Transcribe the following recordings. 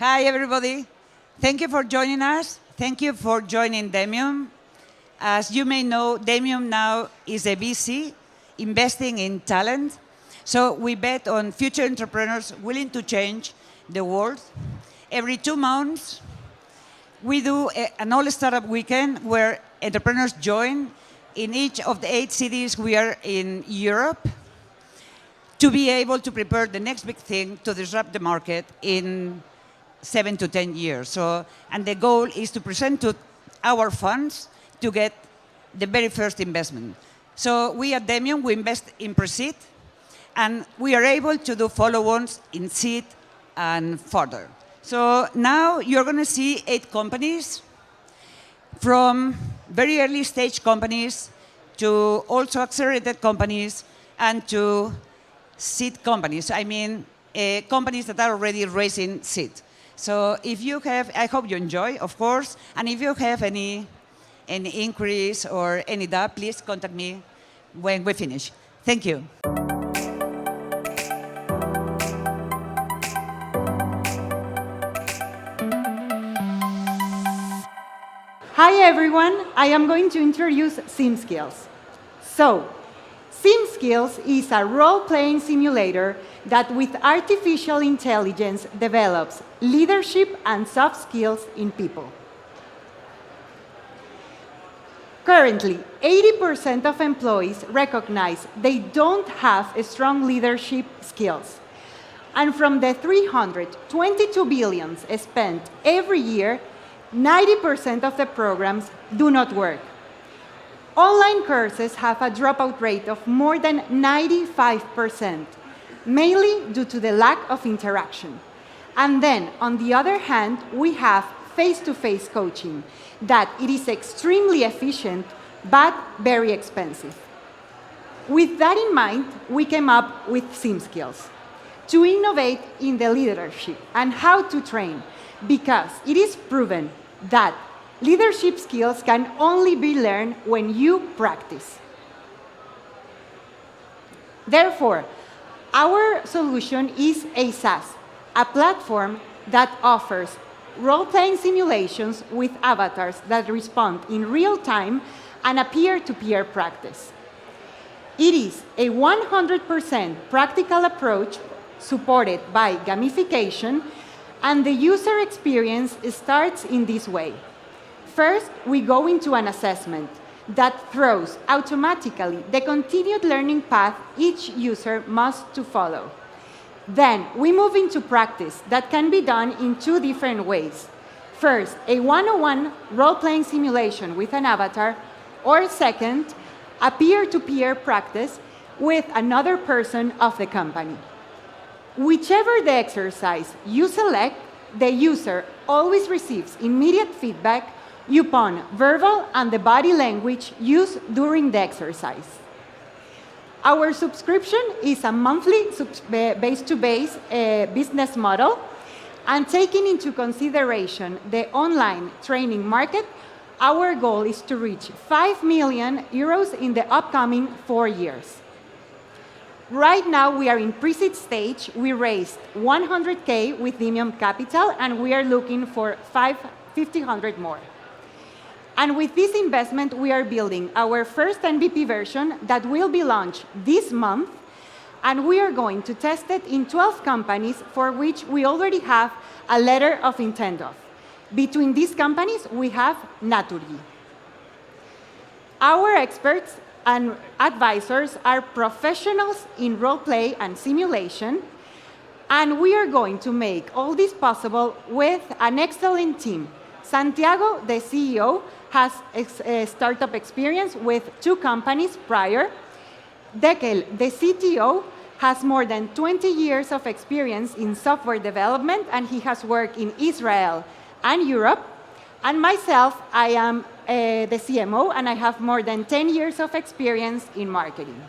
Hi, everybody. Thank you for joining us. Thank you for joining Demium. As you may know, Demium now is a VC investing in talent. So we bet on future entrepreneurs willing to change the world. Every 2 months, we do an all-startup weekend where entrepreneurs join in each of the 8 cities we are in Europe to be able to prepare the next big thing to disrupt the market in 7 to 10 years. And the goal is to present to our funds to get the very first investment. So we at Demium, we invest in pre-seed, and we are able to do follow-ons in seed and further. So now you're going to see 8 companies, from very early stage companies to also accelerated companies and to seed companies. I mean, companies that are already raising seed. So if you have, I hope you enjoy, of course, and if you have any inquiries or any doubt, please contact me when we finish. Thank you. Hi everyone, I am going to introduce Simskills. So, Simskills is a role-playing simulator that with artificial intelligence develops leadership and soft skills in people. Currently, 80% of employees recognize they don't have strong leadership skills. And from the 322 billion spent every year, 90% of the programs do not work. Online courses have a dropout rate of more than 95%, mainly due to the lack of interaction. And then, on the other hand, we have face-to-face coaching, that it is extremely efficient, but very expensive. With that in mind, we came up with Simskills to innovate in the leadership and how to train, because it is proven that leadership skills can only be learned when you practice. Therefore, our solution is a SaaS, a platform that offers role-playing simulations with avatars that respond in real time and a peer-to-peer practice. It is a 100% practical approach supported by gamification, and the user experience starts in this way. First, we go into an assessment that throws automatically the continued learning path each user must to follow. Then, we move into practice that can be done in 2 different ways. First, a one-on-one role-playing simulation with an avatar, or second, a peer-to-peer practice with another person of the company. Whichever the exercise you select, the user always receives immediate feedback upon verbal and the body language used during the exercise. Our subscription is a monthly base-to-base business model, and taking into consideration the online training market, our goal is to reach 5 million euros in the upcoming 4 years. Right now, we are in pre-seed stage. We raised 100K with Demium Capital, and we are looking for 500 more. And with this investment, we are building our first MVP version that will be launched this month, and we are going to test it in 12 companies for which we already have a letter of intent of. Between these companies, we have Naturgy. Our experts and advisors are professionals in role-play and simulation, and we are going to make all this possible with an excellent team. Santiago, the CEO, has a startup experience with 2 companies prior. Dekel, the CTO, has more than 20 years of experience in software development, and he has worked in Israel and Europe. And myself, I am the CMO, and I have more than 10 years of experience in marketing.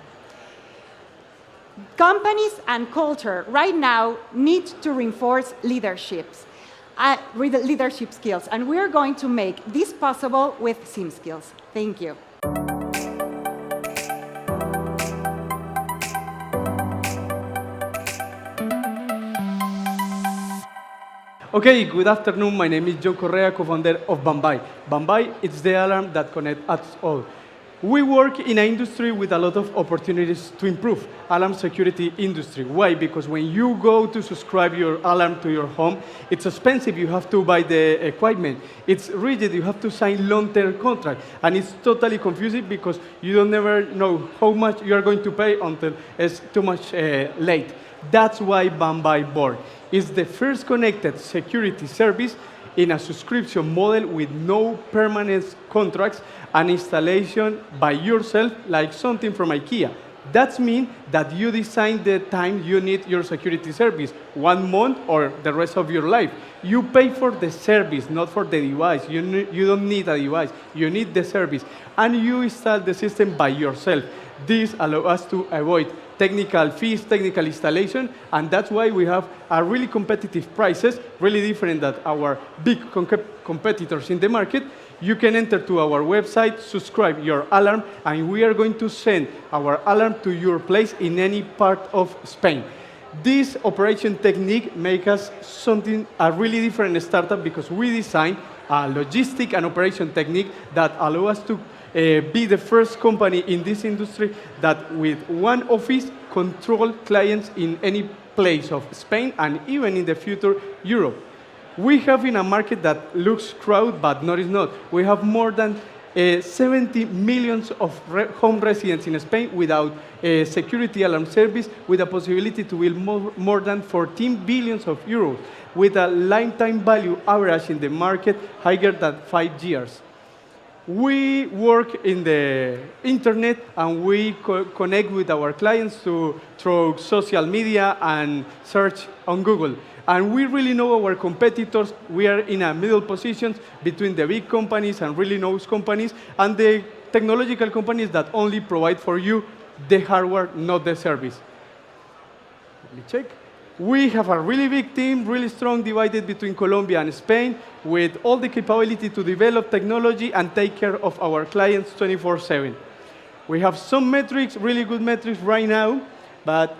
Companies and culture right now need to reinforce leadership skills, and we are going to make this possible with Simskills. Thank you. Okay, good afternoon. My name is Joe Correa, co-founder of Bombay. Bombay is the alarm that connects us all. We work in an industry with a lot of opportunities to improve alarm security industry. Why? Because when you go to subscribe your alarm to your home, it's expensive. You have to buy the equipment. It's rigid. You have to sign long-term contract, and it's totally confusing because you don't never know how much you are going to pay until it's too much late. That's why Bombay Board is the first connected security service in a subscription model with no permanent contracts and installation by yourself, like something from IKEA. That means that you design the time you need your security service, 1 month or the rest of your life. You pay for the service, not for the device. You don't need a device, you need the service. And you install the system by yourself. This allows us to avoid technical fees, technical installation, and that's why we have a really competitive prices, really different than our big competitors in the market. You can enter to our website, subscribe your alarm, and we are going to send our alarm to your place in any part of Spain. This operation technique makes us a really different startup because we design a logistic and operation technique that allow us to be the first company in this industry that with one office control clients in any place of Spain and even in the future Europe. We have in a market that looks crowded, but no, it's not. We have more than 70 million of home residents in Spain without a security alarm service, with a possibility to build more than 14 billion of euros, with a lifetime value average in the market higher than 5 years. We work in the internet and we connect with our clients through social media and search on Google. And we really know our competitors. We are in a middle position between the big companies and really knows companies and the technological companies that only provide for you the hardware, not the service. Let me check. We have a really big team, really strong, divided between Colombia and Spain, with all the capability to develop technology and take care of our clients 24/7. We have some metrics, really good metrics right now, but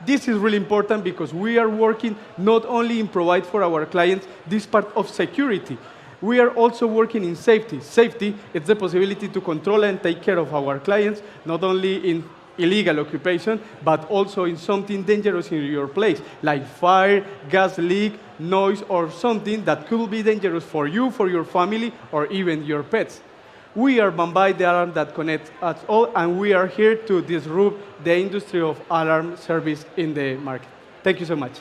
this is really important because we are working not only in provide for our clients this part of security, we are also working in safety. Safety is the possibility to control and take care of our clients, not only in illegal occupation, but also in something dangerous in your place, like fire, gas leak, noise, or something that could be dangerous for you, for your family, or even your pets. We are Bombay, the alarm that connects us all, and we are here to disrupt the industry of alarm service in the market. Thank you so much.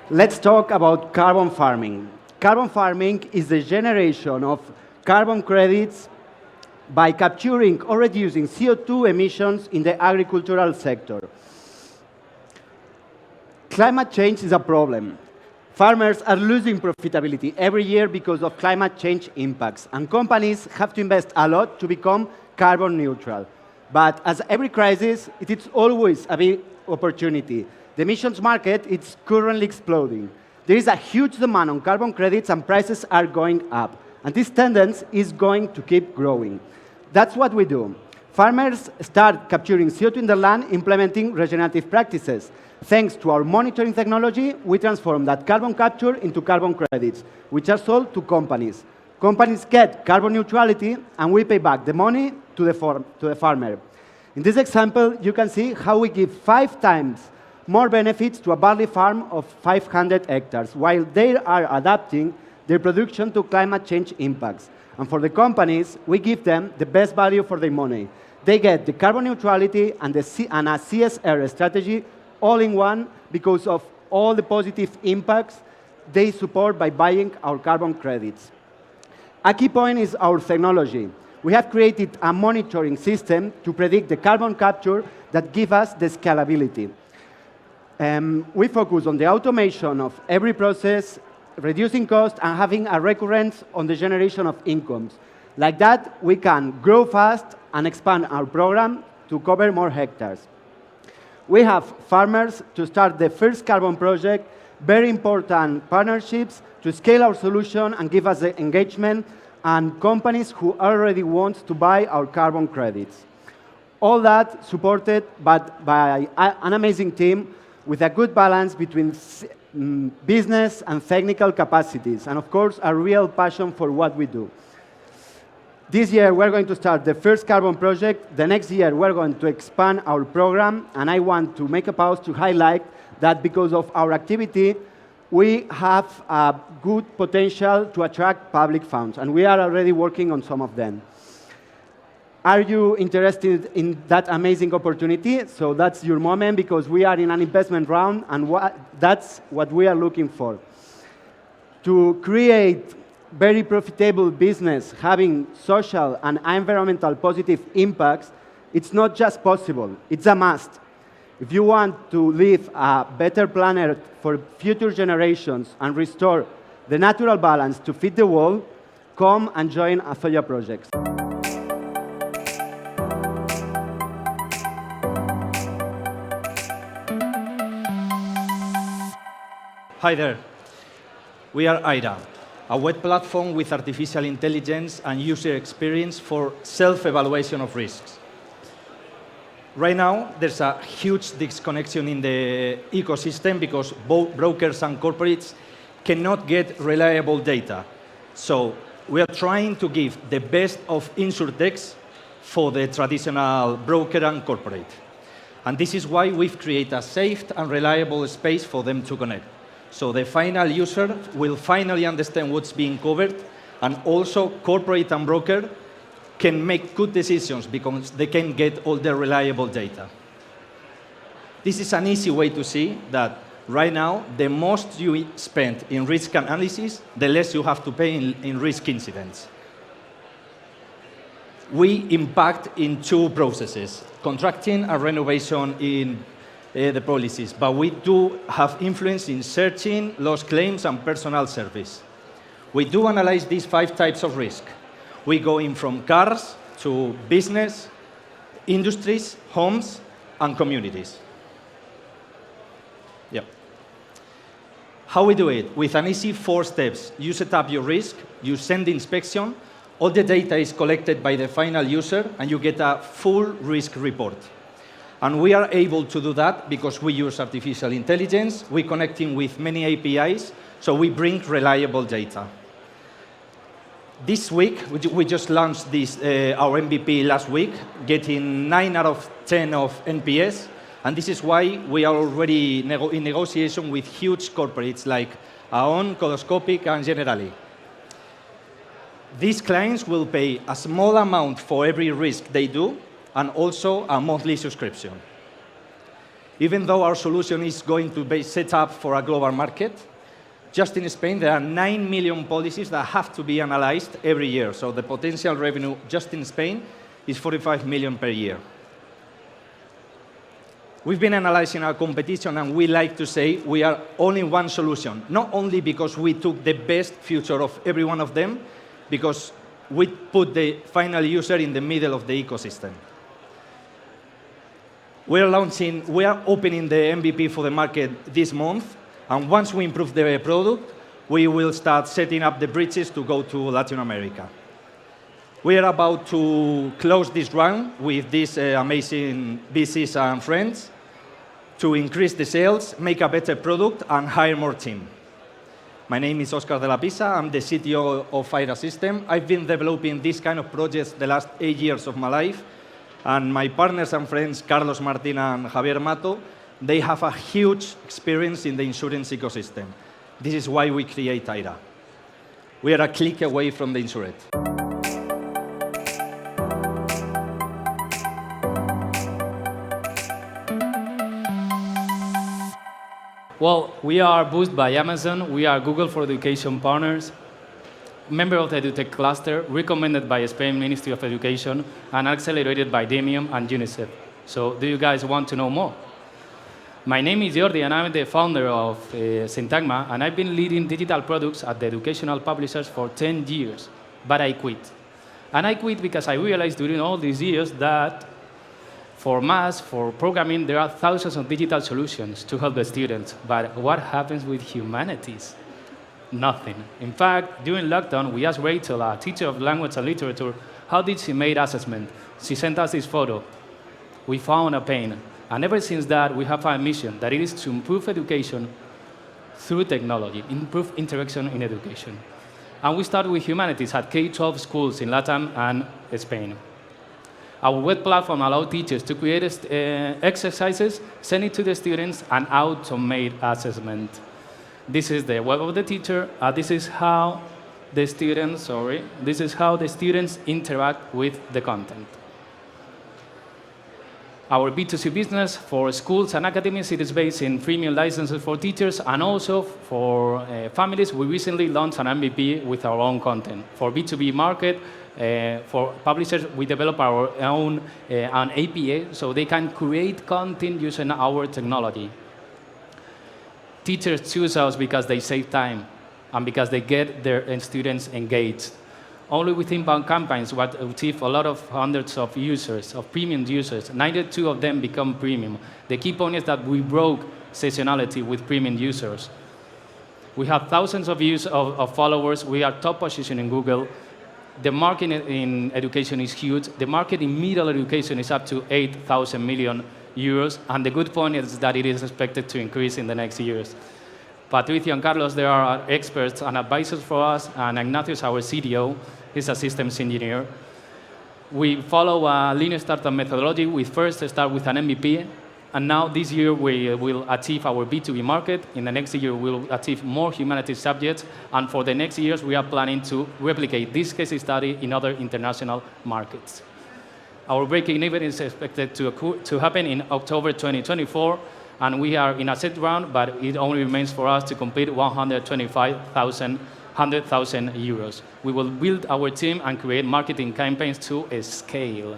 Let's talk about carbon farming. Carbon farming is the generation of carbon credits by capturing or reducing CO2 emissions in the agricultural sector. Climate change is a problem. Farmers are losing profitability every year because of climate change impacts, and companies have to invest a lot to become carbon neutral. But as every crisis, it is always a big opportunity. The emissions market is currently exploding. There is a huge demand on carbon credits and prices are going up. And this tendency is going to keep growing. That's what we do. Farmers start capturing CO2 in the land, implementing regenerative practices. Thanks to our monitoring technology, we transform that carbon capture into carbon credits, which are sold to companies. Companies get carbon neutrality, and we pay back the money to the farmer. In this example, you can see how we give 5 times more benefits to a barley farm of 500 hectares, while they are adapting their production to climate change impacts. And for the companies, we give them the best value for their money. They get the carbon neutrality and a CSR strategy all in one because of all the positive impacts they support by buying our carbon credits. A key point is our technology. We have created a monitoring system to predict the carbon capture that gives us the scalability. We focus on the automation of every process, reducing cost, and having a recurrence on the generation of incomes. Like that, we can grow fast and expand our program to cover more hectares. We have farmers to start the first carbon project, very important partnerships to scale our solution and give us the engagement, and companies who already want to buy our carbon credits. All that supported by an amazing team with a good balance between business and technical capacities, and of course, a real passion for what we do. This year, we're going to start the first carbon project. The next year, we're going to expand our program, and I want to make a pause to highlight that because of our activity, we have a good potential to attract public funds, and we are already working on some of them. Are you interested in that amazing opportunity? So that's your moment, because we are in an investment round, and that's what we are looking for. To create very profitable business having social and environmental positive impacts, it's not just possible, it's a must. If you want to leave a better planet for future generations and restore the natural balance to feed the world, come and join Azoya projects. Hi there. We are IRA, a web platform with artificial intelligence and user experience for self-evaluation of risks. Right now, there's a huge disconnection in the ecosystem because both brokers and corporates cannot get reliable data. So we are trying to give the best of insurtechs for the traditional broker and corporate. And this is why we've created a safe and reliable space for them to connect. So the final user will finally understand what's being covered, and also corporate and broker can make good decisions because they can get all the reliable data. This is an easy way to see that right now, the most you spend in risk analysis, the less you have to pay in risk incidents. We impact in two processes, contracting and renovation in the policies, but we do have influence in searching, loss claims, and personal service. We do analyze these 5 types of risk. We go in from cars to business, industries, homes, and communities. Yep. How we do it? With an easy 4 steps. You set up your risk, you send the inspection, all the data is collected by the final user, and you get a full risk report. And we are able to do that because we use artificial intelligence, we connecting with many APIs, so we bring reliable data. This week, we just launched this, our MVP last week, getting 9 out of 10 of NPS, and this is why we are already in negotiation with huge corporates like Aon, Coloscopic, and Generali. These clients will pay a small amount for every risk they do, and also a monthly subscription. Even though our solution is going to be set up for a global market, just in Spain, there are 9 million policies that have to be analyzed every year. So the potential revenue just in Spain is 45 million per year. We've been analyzing our competition, and we like to say we are only one solution, not only because we took the best feature of every one of them, because we put the final user in the middle of the ecosystem. We are opening the MVP for the market this month, and once we improve the product, we will start setting up the bridges to go to Latin America. We are about to close this round with these amazing VCs and friends to increase the sales, make a better product, and hire more team. My name is Oscar de la Pisa. I'm the CTO of IRA System. I've been developing this kind of projects the last 8 years of my life. And my partners and friends, Carlos Martina and Javier Mato, they have a huge experience in the insurance ecosystem. This is why we create IRA. We are a click away from the insurance. Well, we are boosted by Amazon. We are Google for Education partners, member of the EduTech cluster, recommended by Spain Ministry of Education, and accelerated by Demium and UNICEF. So do you guys want to know more? My name is Jordi, and I'm the founder of Sentagma, and I've been leading digital products at the educational publishers for 10 years, but I quit. And I quit because I realized during all these years that for math, for programming, there are thousands of digital solutions to help the students, but what happens with humanities? Nothing. In fact, during lockdown, we asked Rachel, a teacher of language and literature, how did she make assessment? She sent us this photo. we found a pain. And ever since that, we have a mission that it is to improve education through technology, improve interaction in education. And we started with humanities at K-12 schools in Latin and Spain. Our web platform allows teachers to create exercises, send it to the students, and automate assessment. This is the web of the teacher. This is how the students, interact with the content. Our B2C business for schools and academies, it is based in premium licenses for teachers and also for families. We recently launched an MVP with our own content. For B2B market, for publishers, we develop our own an API so they can create content using our technology. Teachers choose us because they save time and because they get their students engaged. Only with inbound campaigns, we achieve a lot of hundreds of users, of premium users. 92 of them become premium. The key point is that we broke seasonality with premium users. We have thousands of followers. We are top position in Google. The market in education is huge. The market in middle education is up to 8,000 million euros. And the good point is that it is expected to increase in the next years. Patricio and Carlos, they are experts and advisors for us, and Ignatius, our CTO, is a systems engineer. We follow a lean startup methodology. We first start with an MVP, and now this year we will achieve our B2B market. In the next year, we will achieve more humanities subjects, and for the next years, we are planning to replicate this case study in other international markets. Our breaking even is expected to happen in October 2024, and we are in a set round, but it only remains for us to complete 125,000 euros. We will build our team and create marketing campaigns to scale.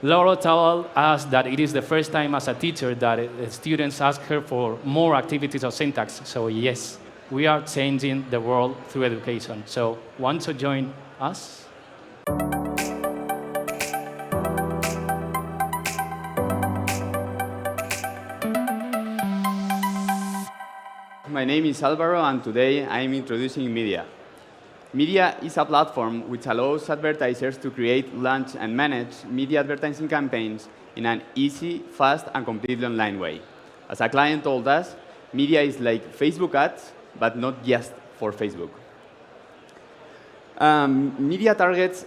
Laura told us that it is the first time as a teacher that students ask her for more activities of syntax. So yes, we are changing the world through education. So want to join us? My name is Alvaro, and today I am introducing Media. Media is a platform which allows advertisers to create, launch, and manage media advertising campaigns in an easy, fast, and completely online way. As a client told us, Media is like Facebook ads, but not just for Facebook. Media targets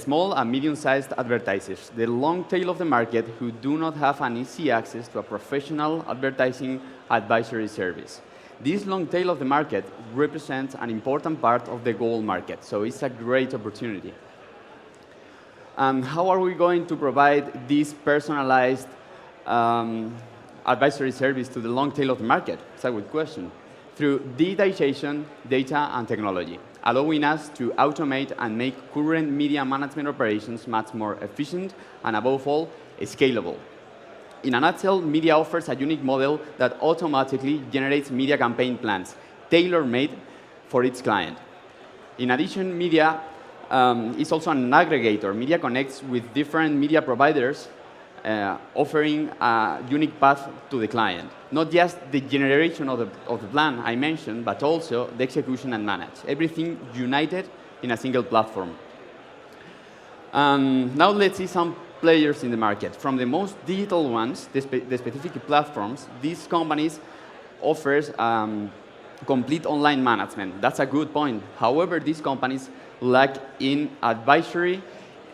small and medium-sized advertisers, the long tail of the market who do not have an easy access to a professional advertising advisory service. This long tail of the market represents an important part of the gold market, so it's a great opportunity. How are we going to provide this personalized advisory service to the long tail of the market? It's a good question. Through digitization, data, and technology, allowing us to automate and make current media management operations much more efficient and, above all, scalable. In a nutshell, Media offers a unique model that automatically generates media campaign plans, tailor-made for its client. In addition, Media is also an aggregator. Media connects with different media providers, offering a unique path to the client. Not just the generation of the plan I mentioned, but also the execution and manage. Everything united in a single platform. Now let's see some players in the market. From the most digital ones, the specific platforms, these companies offers complete online management. That's a good point. However, these companies lack in advisory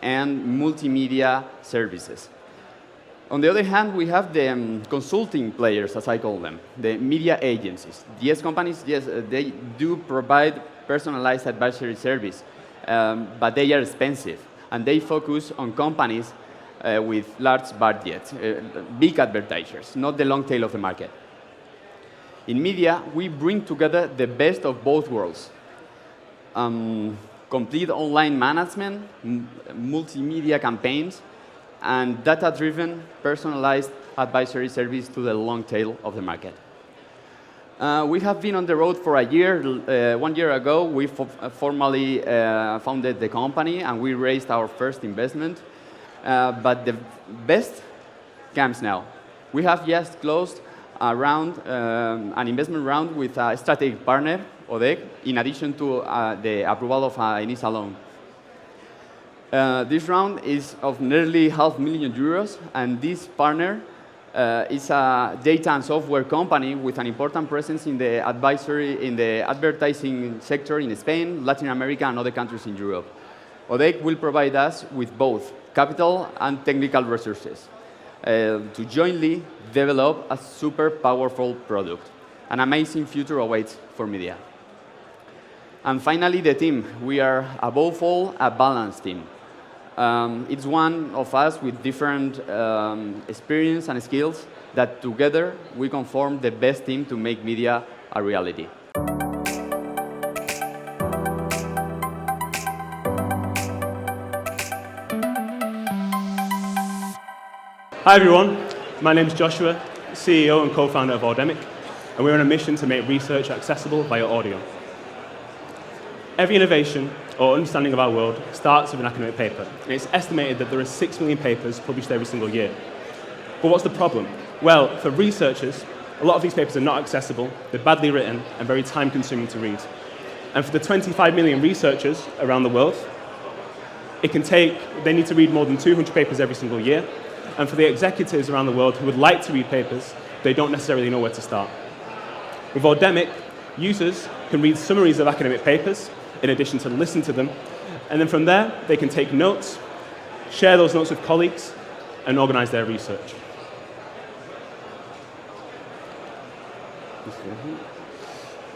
and multimedia services. On the other hand, we have the consulting players, as I call them, the media agencies. These companies, yes, they do provide personalized advisory service, but they are expensive, and they focus on companies with large budgets, big advertisers, not the long tail of the market. In Media, we bring together the best of both worlds. Complete online management, multimedia campaigns, and data-driven, personalized advisory service to the long tail of the market. We have been on the road for a year. 1 year ago, we formally founded the company, and we raised our first investment. But the best comes now. We have just closed an investment round with a strategic partner, ODEC, in addition to the approval of an initial loan. This round is of nearly €500,000, and this partner is a data and software company with an important presence in the advertising sector in Spain, Latin America, and other countries in Europe. ODEC will provide us with both capital and technical resources to jointly develop a super powerful product. An amazing future awaits for media. And finally, the team. We are, above all, a balanced team. It's one of us with different experience and skills that together we can form the best team to make media a reality. Hi everyone, my name is Joshua, CEO and co-founder of Alldemic, and we're on a mission to make research accessible via audio. Every innovation or understanding of our world starts with an academic paper, and it's estimated that there are 6 million papers published every single year. But what's the problem? Well, for researchers, a lot of these papers are not accessible, they're badly written, and very time-consuming to read. And for the 25 million researchers around the world, they need to read more than 200 papers every single year. And for the executives around the world who would like to read papers, they don't necessarily know where to start. With Alldemic, users can read summaries of academic papers, in addition to listen to them, and then from there, they can take notes, share those notes with colleagues, and organize their research.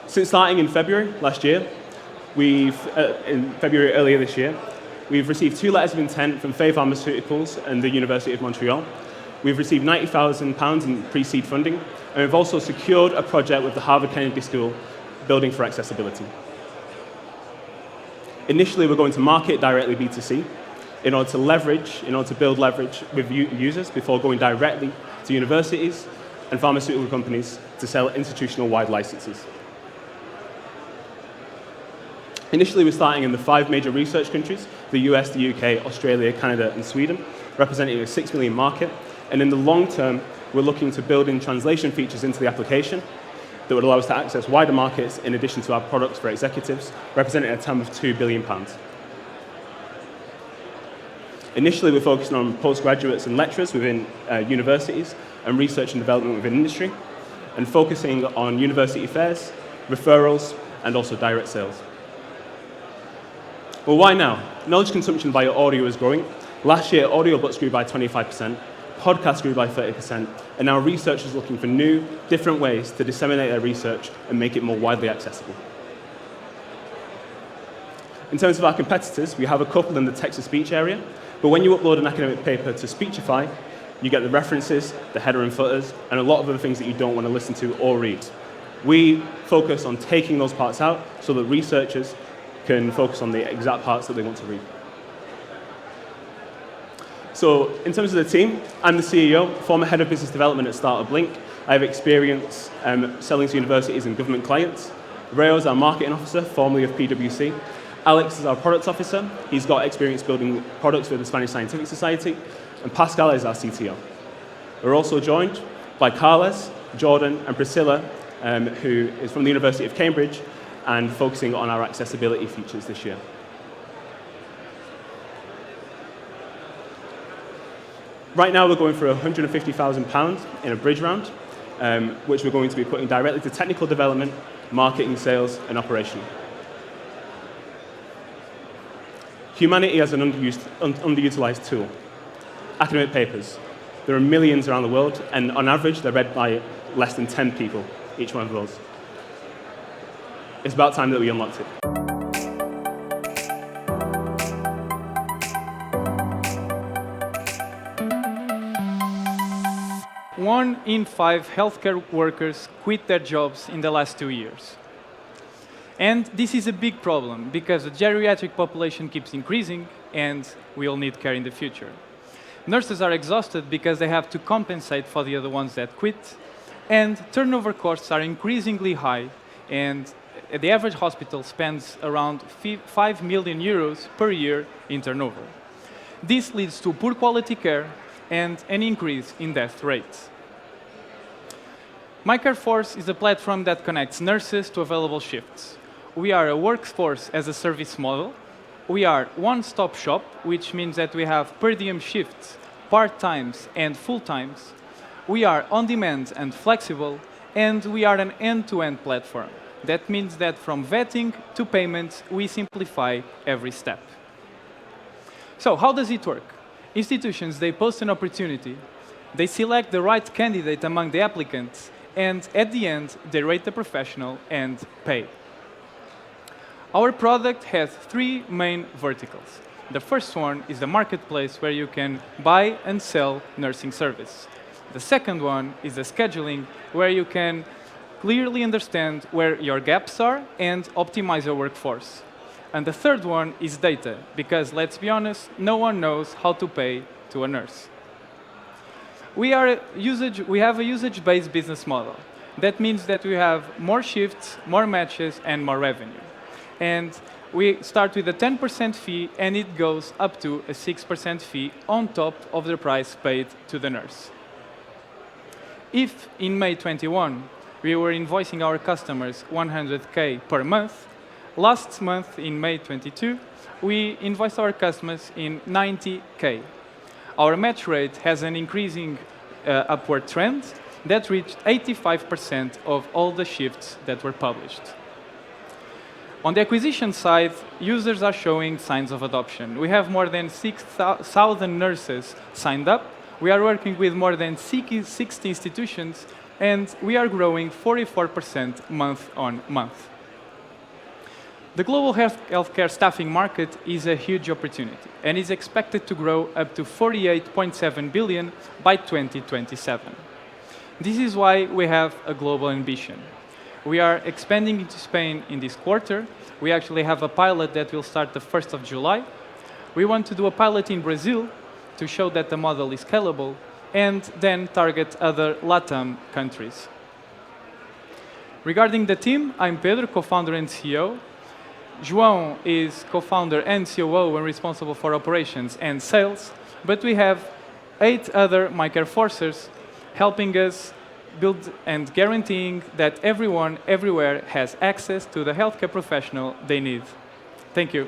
Since starting in February last year, in February earlier this year, we've received 2 letters of intent from Faye Pharmaceuticals and the University of Montreal. We've received £90,000 in pre-seed funding, and we've also secured a project with the Harvard Kennedy School, Building for Accessibility. Initially, we're going to market directly B2C in order to build leverage with users before going directly to universities and pharmaceutical companies to sell institutional-wide licenses. Initially, we're starting in the 5 major research countries, the US, the UK, Australia, Canada, and Sweden, representing a 6 million market. And in the long term, we're looking to build in translation features into the application that would allow us to access wider markets in addition to our products for executives, representing a TAM of £2 billion. Initially, we're focusing on postgraduates and lecturers within universities and research and development within industry, and focusing on university fairs, referrals, and also direct sales. Well, why now? Knowledge consumption via audio is growing. Last year, audiobooks grew by 25%, podcasts grew by 30%, and now researchers are looking for new, different ways to disseminate their research and make it more widely accessible. In terms of our competitors, we have a couple in the text-to-speech area, but when you upload an academic paper to Speechify, you get the references, the header and footers, and a lot of other things that you don't want to listen to or read. We focus on taking those parts out so that researchers can focus on the exact parts that they want to read. So in terms of the team, I'm the CEO, former head of business development at Startup Blink. I have experience selling to universities and government clients. Rayo is our marketing officer, formerly of PwC. Alex is our product officer. He's got experience building products for the Spanish Scientific Society. And Pascal is our CTO. We're also joined by Carles, Jordan, and Priscilla, who is from the University of Cambridge and focusing on our accessibility features this year. Right now, we're going for £150,000 in a bridge round, which we're going to be putting directly to technical development, marketing, sales, and operation. Humanity has an underutilized tool, academic papers. There are millions around the world, and on average, they're read by less than 10 people, each one of those. It's about time that we unlocked it. 1 in 5 healthcare workers quit their jobs in the last 2 years. And this is a big problem because the geriatric population keeps increasing and we all need care in the future. Nurses are exhausted because they have to compensate for the other ones that quit, and turnover costs are increasingly high, and the average hospital spends around €5 million per year in turnover. This leads to poor quality care and an increase in death rates. Microforce is a platform that connects nurses to available shifts. We are a workforce as a service model, we are one-stop shop, which means that we have per diem shifts, part-times, and full-times. We are on-demand and flexible, and we are an end-to-end platform. That means that from vetting to payments, we simplify every step. So how does it work? Institutions, they post an opportunity, they select the right candidate among the applicants, and at the end, they rate the professional and pay. Our product has three main verticals. The first one is the marketplace where you can buy and sell nursing service. The second one is the scheduling, where you can clearly understand where your gaps are and optimize your workforce. And the third one is data, because let's be honest, no one knows how to pay to a nurse. We have a usage-based business model. That means that we have more shifts, more matches, and more revenue. And we start with a 10% fee, and it goes up to a 6% fee on top of the price paid to the nurse. If in May 21, we were invoicing our customers 100K per month, last month in May 22, we invoiced our customers in 90K. Our match rate has an increasing upward trend that reached 85% of all the shifts that were published. On the acquisition side, users are showing signs of adoption. We have more than 6,000 nurses signed up. We are working with more than 60 institutions, and we are growing 44% month on month. The global healthcare staffing market is a huge opportunity and is expected to grow up to 48.7 billion by 2027. This is why we have a global ambition. We are expanding into Spain in this quarter. We actually have a pilot that will start the 1st of July. We want to do a pilot in Brazil to show that the model is scalable, and then target other LATAM countries. Regarding the team, I'm Pedro, co-founder and CEO. João is co-founder and COO and responsible for operations and sales, but we have 8 other Microforcers helping us build and guaranteeing that everyone, everywhere has access to the healthcare professional they need. Thank you.